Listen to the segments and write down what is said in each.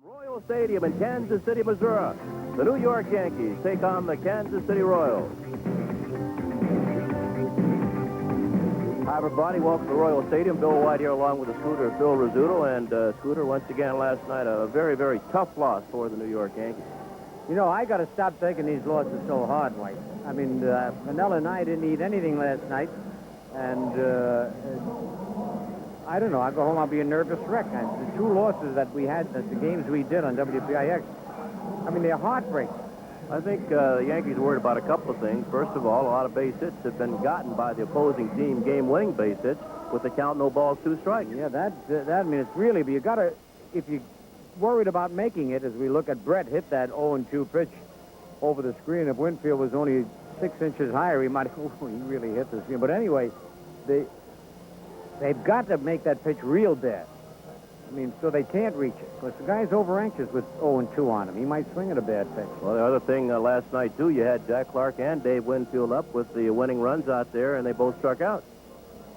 Royal Stadium in Kansas City, Missouri, the New York Yankees take on the Kansas City Royals. Hi, everybody. Welcome to Royal Stadium. Bill White here along with the Scooter, Phil Rizzuto. And Scooter, once again last night, a very, very tough loss for the New York Yankees. You know, I got to stop taking these losses so hard, White. I mean, Piniella and I didn't eat anything last night. And I don't know. I'll go home, I'll be a nervous wreck. And the two losses that we had, the games we did on WPIX, I mean, they're heartbreaking. I think the Yankees are worried about a couple of things. First of all, a lot of base hits have been gotten by the opposing team, game-winning base hits, with the count no balls, 2 strikes. Yeah, that I mean, it's really, but you got to, if you're worried about making it, as we look at Brett hit that 0-2 pitch over the screen. If Winfield was only 6 inches higher, he might have, he really hit the screen. But anyway, they've got to make that pitch real bad. I mean, so they can't reach it. Because the guy's over-anxious with 0-2 on him. He might swing at a bad pitch. Well, the other thing last night, too, you had Jack Clark and Dave Winfield up with the winning runs out there, and they both struck out.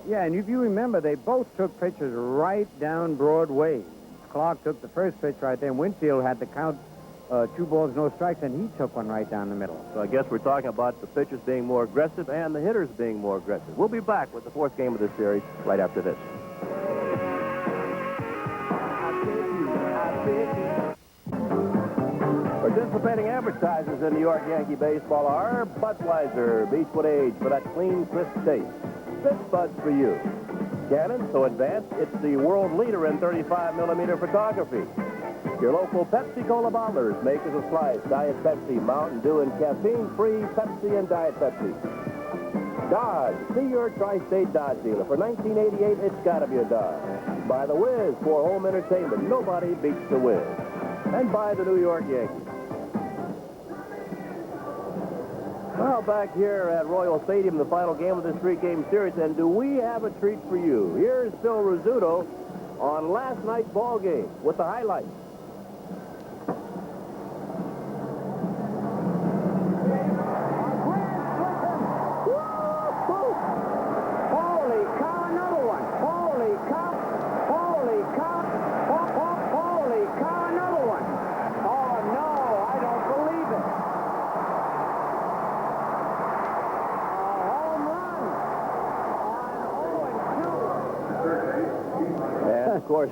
Yeah, and if you remember, they both took pitches right down Broadway. Clark took the first pitch right there, and Winfield had to count 2 balls, no strikes, and he took one right down the middle. So I guess we're talking about the pitchers being more aggressive and the hitters being more aggressive. We'll be back with the 4th game of this series right after this. Participating advertisers in New York Yankee baseball are Budweiser, Beechwood Age, for that clean, crisp taste. Spit Buds for you. Canon, so advanced, it's the world leader in 35mm photography. Your local Pepsi-Cola bottlers, makers of Slice, Diet Pepsi, Mountain Dew, and caffeine-free Pepsi and Diet Pepsi. Dodge, see your tri-state Dodge dealer. For 1988, it's got to be a Dodge. Buy the Whiz for home entertainment. Nobody beats the Whiz. And buy the New York Yankees. Well, back here at Royal Stadium, the final game of this 3-game series, and do we have a treat for you? Here's Phil Rizzuto on last night's ball game with the highlights. Of course.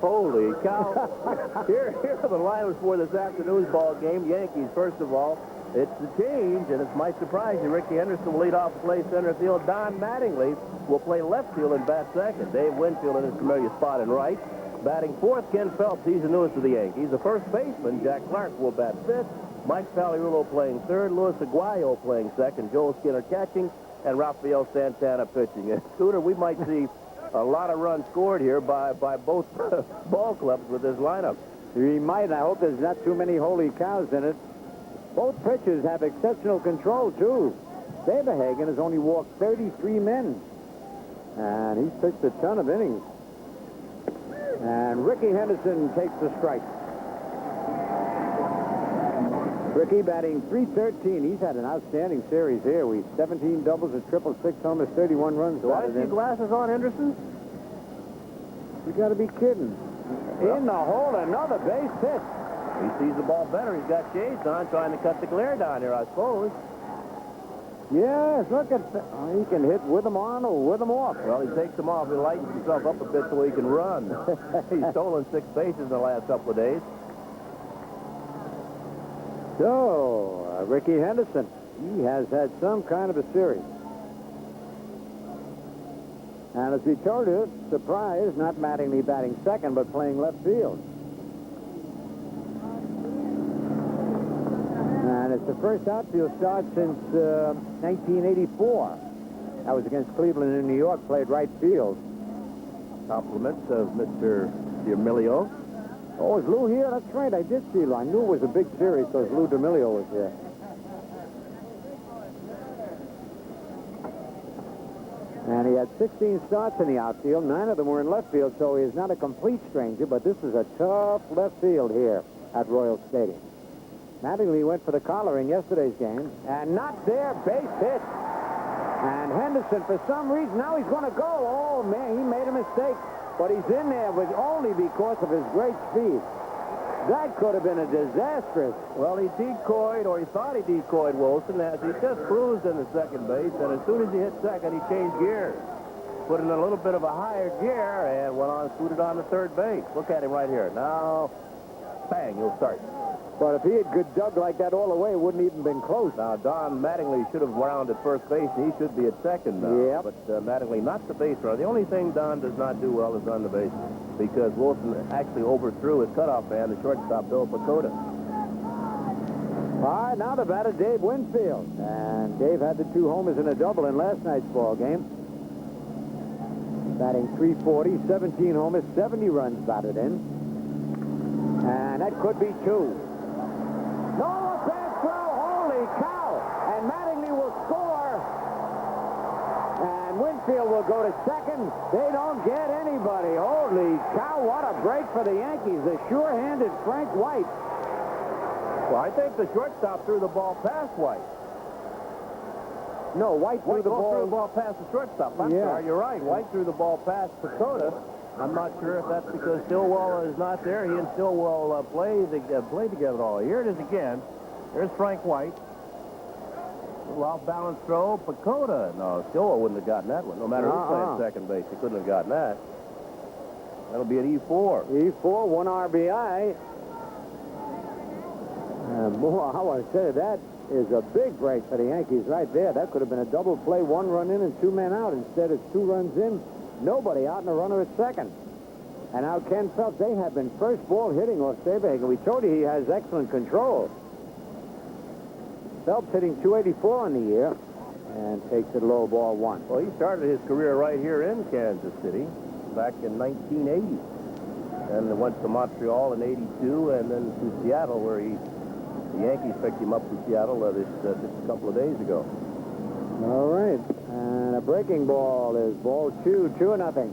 Holy cow. Here are the lineups for this afternoon's ball game. Yankees, first of all, it's the change, and it might surprise you. Ricky Henderson will lead off to play center field. Don Mattingly will play left field and bat second. Dave Winfield in his familiar spot in right. Batting 4th, Ken Phelps. He's the newest of the Yankees. The first baseman, Jack Clark, will bat 5th. Mike Pagliarulo playing 3rd. Luis Aguayo playing 2nd. Joel Skinner catching, and Rafael Santana pitching. And Scooter, we might see a lot of runs scored here by both ball clubs with this lineup. We might. I hope there's not too many holy cows in it. Both pitchers have exceptional control, too. Saberhagen has only walked 33 men. And he's pitched a ton of innings. And Ricky Henderson takes the strike. Ricky batting .313. He's had an outstanding series here. 17 doubles, a triple, 6 homers, 31 runs. Do I see glasses on Henderson? You got to be kidding. Well, in the hole, another base hit. He sees the ball better. He's got shades on, trying to cut the glare down here, I suppose. Yes, look at that. He can hit with them on or with them off. Well, he takes them off. He lightens himself up a bit so he can run. He's stolen 6 bases in the last couple of days. So, Ricky Henderson, he has had some kind of a series. And as we told you, surprise, not Mattingly batting second, but playing left field. And it's the first outfield start since 1984. That was against Cleveland in New York, played right field. Compliments of Mr. D'Amelio. Oh, is Lou here? That's right, I did see Lou. I knew it was a big series because Lou D'Amelio was here. And he had 16 starts in the outfield. 9 of them were in left field, so he is not a complete stranger, but this is a tough left field here at Royal Stadium. Mattingly went for the collar in yesterday's game, and not there, base hit. And Henderson, for some reason, now he's going to go. Oh, man, he made a mistake. but he's in there with only because of his great speed. That could have been a disastrous. Well, he decoyed, or he thought he decoyed Wilson as he just cruised in the second base, and as soon as he hit second, he changed gears. Put in a little bit of a higher gear and went on, scooted on to third base. Look at him right here. Now, bang, he'll start. But if he had good dug like that all the way, it wouldn't even been close. Now, Don Mattingly should have wound at first base, and he should be at second now. Yep. But Mattingly, not the base runner. The only thing Don does not do well is run the base, because Wilson actually overthrew his cutoff man, the shortstop, Bill Pacoda. All right, now the batter, Dave Winfield. And Dave had the 2 homers and a double in last night's ball game. Batting .340, 17 homers, 70 runs batted in. And that could be 2. No, a bad throw. Holy cow. And Mattingly will score. And Winfield will go to second. They don't get anybody. Holy cow, what a break for the Yankees. The sure-handed Frank White. Well, I think the shortstop threw the ball past White. No, White threw the ball past the shortstop. I'm sorry, you're right. White threw the ball past Pacoda. I'm not sure if that's because Stillwell is not there. He and Stillwell play together all. Here it is again. There's Frank White. Little off-balance throw. Pacoda. No, Stillwell wouldn't have gotten that one. No matter who's playing second base, he couldn't have gotten that. That'll be an E4. E4, 1 RBI. Boy, I want to say that is a big break for the Yankees right there. That could have been a double play, 1 run in and 2 men out. Instead, it's 2 runs in, nobody out, and a runner at second. And now Ken Phelps, they have been first ball hitting off Saberhagen. We told you he has excellent control. Phelps hitting .284 on the year and takes it low, ball 1. Well, he started his career right here in Kansas City back in 1980. And went to Montreal in '82 and then to Seattle, where the Yankees picked him up from Seattle just a couple of days ago. All right. And a breaking ball is ball 2, 2-0.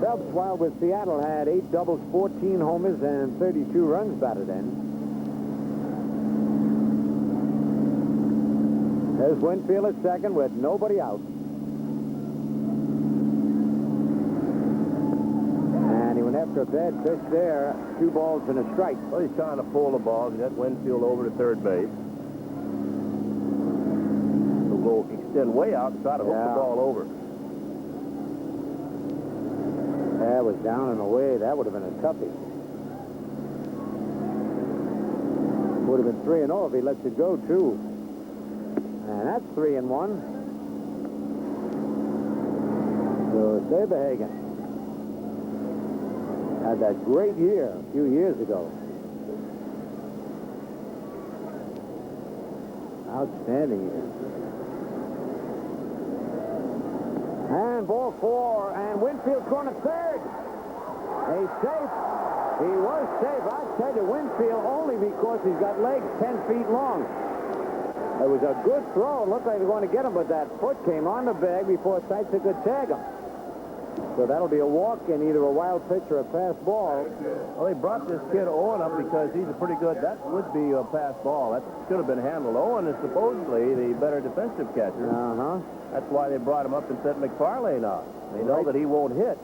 Phelps, while with Seattle, had 8 doubles, 14 homers, and 32 runs batted in. There's Winfield at second with nobody out. And he went after a bad pitch there. 2 balls and a strike. Well, he's trying to pull the ball. He got Winfield over to third base. He'll go extend way out and try to hook the ball over. That was down and away. That would have been a toughie. Would have been 3-0 if he lets it go, too. And that's 3-1. So Saberhagen had that great year a few years ago. Outstanding year. And ball 4, and Winfield's going to third. He's safe. He was safe. I tell you, Winfield only because he's got legs 10 feet long. It was a good throw. It looked like they were going to get him, but that foot came on the bag before Seitzer could tag him. So that'll be a walk and either a wild pitch or a pass ball. Well, they brought this kid Owen up because he's a pretty good, that would be a pass ball. That should have been handled. Owen is supposedly the better defensive catcher. Uh-huh. That's why they brought him up and sent McFarlane out. They know that he won't hit.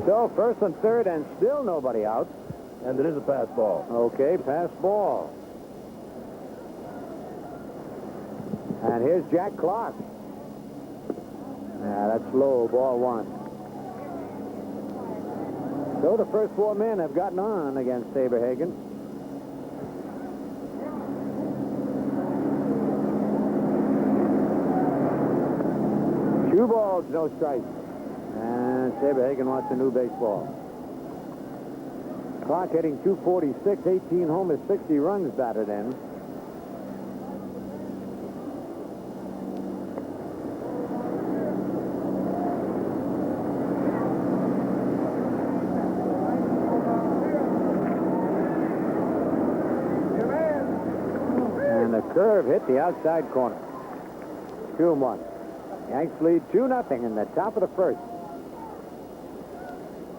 So first and third and still nobody out. And it is a pass ball. Okay, pass ball. And here's Jack Clark. That's low, ball 1. So the first 4 men have gotten on against Saberhagen. Two balls, no strikes. And Saberhagen wants a new baseball. Clark hitting .246, 18 homers, 60 runs batted in. And the curve hit the outside corner. 2-1. Yanks lead 2-0 in the top of the first.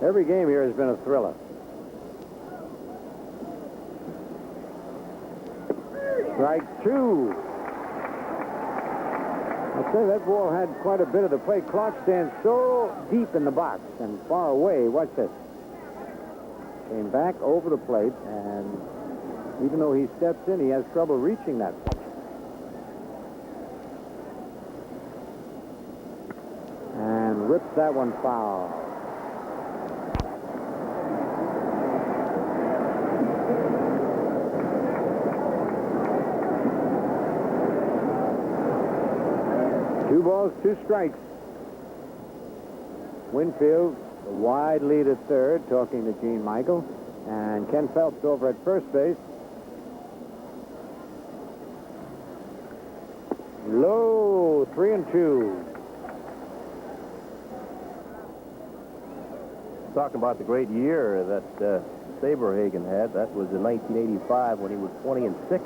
Every game here has been a thriller. Strike 2. say that ball had quite a bit of the play. Clark stands so deep in the box and far away. Watch this. Came back over the plate, and even though he steps in, he has trouble reaching that. And rips that one foul. Two balls, two strikes. Winfield, a wide lead at third, talking to Gene Michael. And Ken Phelps over at first base. Low, 3-2. Talking about the great year that Saberhagen had. That was in 1985 when he was 20-6.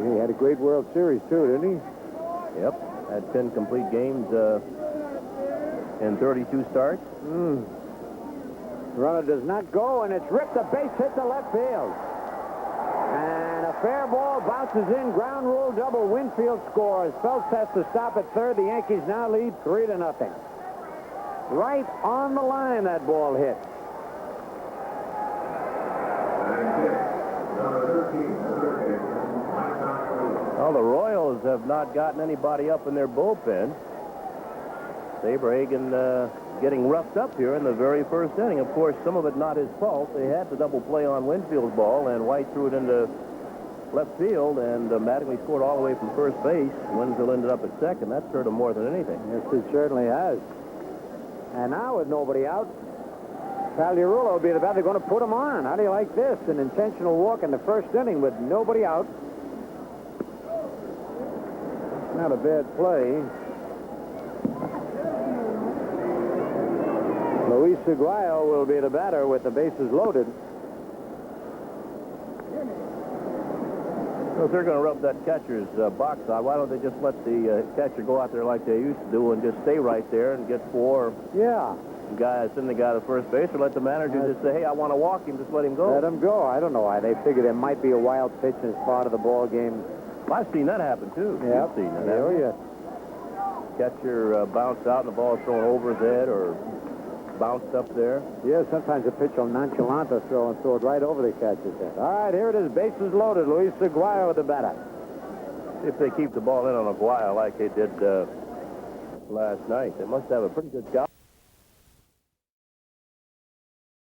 He had a great World Series, too, didn't he? Yep. Had 10 complete games in 32 starts. Runner does not go, and it's ripped. The base hit to left field. And a fair ball bounces in. Ground rule double. Winfield scores. Phelps has to stop at third. The Yankees now lead 3-0. Right on the line, that ball hit. Well, the Royals have not gotten anybody up in their bullpen. Saberhagen getting roughed up here in the very first inning. Of course, some of it not his fault. They had the double play on Winfield's ball, and White threw it into left field, and Mattingly scored all the way from first base. Winfield ended up at second. That's hurt him more than anything. Yes, it certainly has. And now with nobody out, Pagliarulo will be the bat. They're going to put him on. How do you like this? An intentional walk in the first inning with nobody out. Not a bad play. Luis Aguayo will be the batter with the bases loaded. So if they're going to rub that catcher's box out, why don't they just let the catcher go out there like they used to do and just stay right there and get four guys, send the guy to first base, or let the manager just say, hey, I want to walk him, just let him go. Let him go. I don't know why. They figure there might be a wild pitch as part of the ball game. I've seen that happen, too. Yeah, You've seen that oh, happen. yeah. Catcher bounced out and the ball's thrown over his head or bounced up there. Yeah, sometimes a pitch will nonchalant throw and throw it right over the catcher's head. All right, here it is. Bases loaded. Luis Aguayo with the batter. If they keep the ball in on Aguayo like they did last night, they must have a pretty good scout.